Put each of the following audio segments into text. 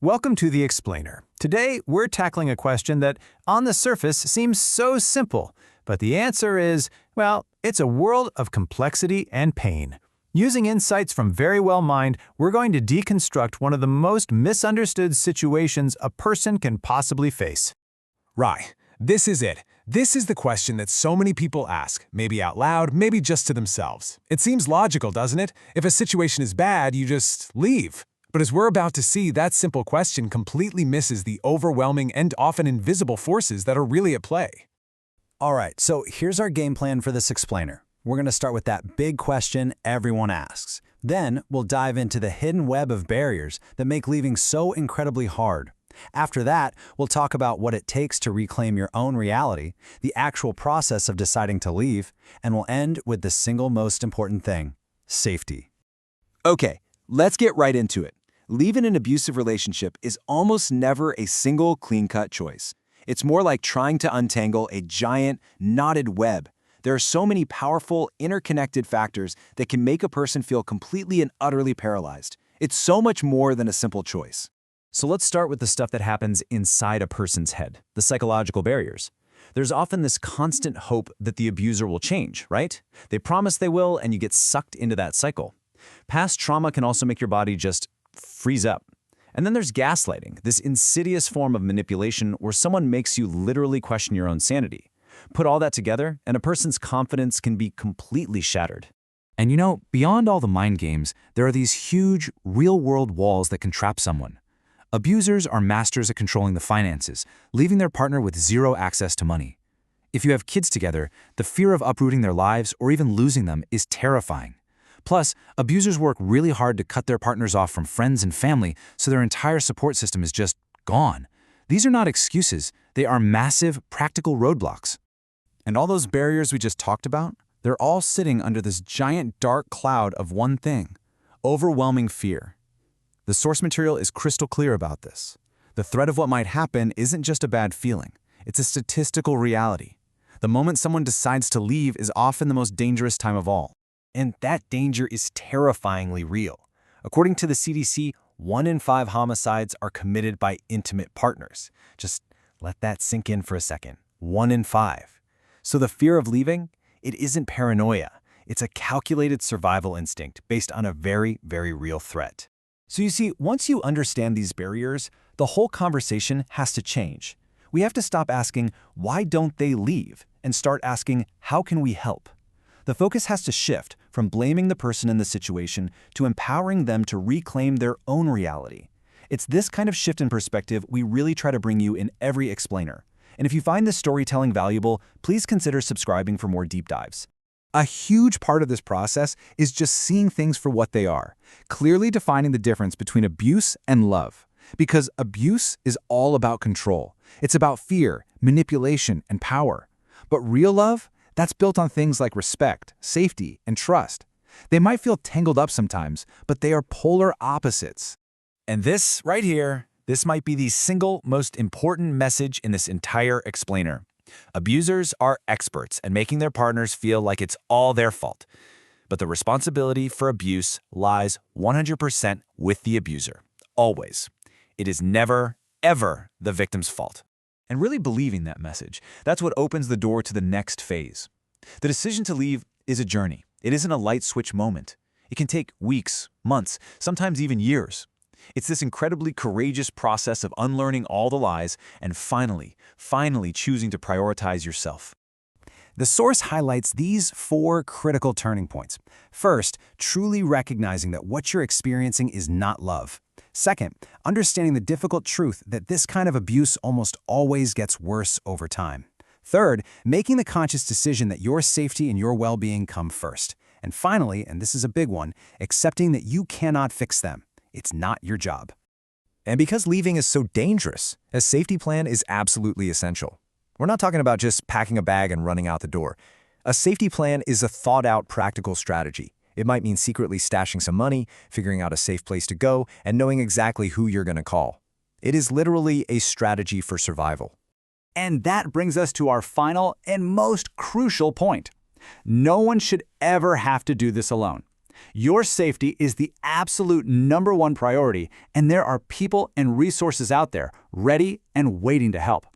Welcome to The Explainer. Today, we're tackling a question that, on the surface, seems so simple, but the answer is, well, it's a world of complexity and pain. Using insights from Verywell Mind, we're going to deconstruct one of the most misunderstood situations a person can possibly face. Right. This is it. This is the question that so many people ask, maybe out loud, maybe just to themselves. It seems logical, doesn't it? If a situation is bad, you just leave. But as we're about to see, that simple question completely misses the overwhelming and often invisible forces that are really at play. All right, so here's our game plan for this explainer. We're going to start with that big question everyone asks. Then we'll dive into the hidden web of barriers that make leaving so incredibly hard. After that, we'll talk about what it takes to reclaim your own reality, the actual process of deciding to leave, and we'll end with the single most important thing: safety. Okay, let's get right into it. Leaving an abusive relationship is almost never a single clean-cut choice. It's more like trying to untangle a giant, knotted web. There are so many powerful, interconnected factors that can make a person feel completely and utterly paralyzed. It's so much more than a simple choice. So let's start with the stuff that happens inside a person's head, the psychological barriers. There's often this constant hope that the abuser will change, right? They promise they will, and you get sucked into that cycle. Past trauma can also make your body just freeze up. And then there's gaslighting, this insidious form of manipulation where someone makes you literally question your own sanity. Put all that together, and a person's confidence can be completely shattered. And you know, beyond all the mind games, there are these huge, real-world walls that can trap someone. Abusers are masters at controlling the finances, leaving their partner with zero access to money. If you have kids together, the fear of uprooting their lives or even losing them is terrifying. Plus, abusers work really hard to cut their partners off from friends and family, so their entire support system is just gone. These are not excuses, they are massive, practical roadblocks. And all those barriers we just talked about, they're all sitting under this giant dark cloud of one thing: overwhelming fear. The source material is crystal clear about this. The threat of what might happen isn't just a bad feeling, it's a statistical reality. The moment someone decides to leave is often the most dangerous time of all. And that danger is terrifyingly real. According to the CDC, 1 in 5 homicides are committed by intimate partners. Just let that sink in for a second. 1 in 5. So the fear of leaving, it isn't paranoia. It's a calculated survival instinct based on a very, very real threat. So you see, once you understand these barriers, the whole conversation has to change. We have to stop asking, why don't they leave? And start asking, how can we help? The focus has to shift from blaming the person in the situation to empowering them to reclaim their own reality. It's this kind of shift in perspective we really try to bring you in every explainer. And if you find this storytelling valuable, please consider subscribing for more deep dives. A huge part of this process is just seeing things for what they are, clearly defining the difference between abuse and love. Because abuse is all about control. It's about fear, manipulation, and power. But real love? That's built on things like respect, safety, and trust. They might feel tangled up sometimes, but they are polar opposites. And this, right here, this might be the single most important message in this entire explainer. Abusers are experts at making their partners feel like it's all their fault. But the responsibility for abuse lies 100% with the abuser. Always. It is never, ever the victim's fault. And really believing that message, that's what opens the door to the next phase. The decision to leave is a journey. It isn't a light switch moment. It can take weeks, months, sometimes even years. It's this incredibly courageous process of unlearning all the lies and finally choosing to prioritize yourself. The source highlights these 4 critical turning points. First, truly recognizing that what you're experiencing is not love. Second, understanding the difficult truth that this kind of abuse almost always gets worse over time. Third, making the conscious decision that your safety and your well-being come first. And finally, and this is a big one, accepting that you cannot fix them. It's not your job. And because leaving is so dangerous, a safety plan is absolutely essential. We're not talking about just packing a bag and running out the door. A safety plan is a thought-out, practical strategy. It might mean secretly stashing some money, figuring out a safe place to go, and knowing exactly who you're going to call. It is literally a strategy for survival. And that brings us to our final and most crucial point. No one should ever have to do this alone. Your safety is the absolute #1 priority, and there are people and resources out there ready and waiting to help.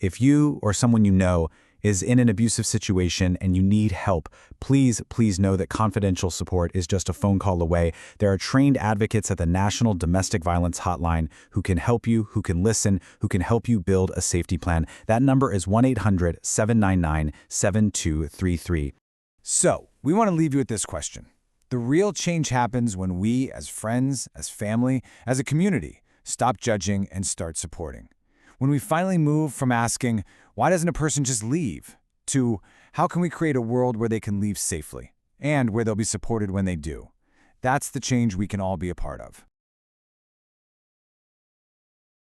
If you or someone you know is in an abusive situation and you need help, please know that confidential support is just a phone call away. There are trained advocates at the National Domestic Violence Hotline who can help you, who can listen, who can help you build a safety plan. That number is 1-800-799-7233. So, we want to leave you with this question. The real change happens when we, as friends, as family, as a community, stop judging and start supporting. When we finally move from asking, why doesn't a person just leave, to how can we create a world where they can leave safely, and where they'll be supported when they do. That's the change we can all be a part of.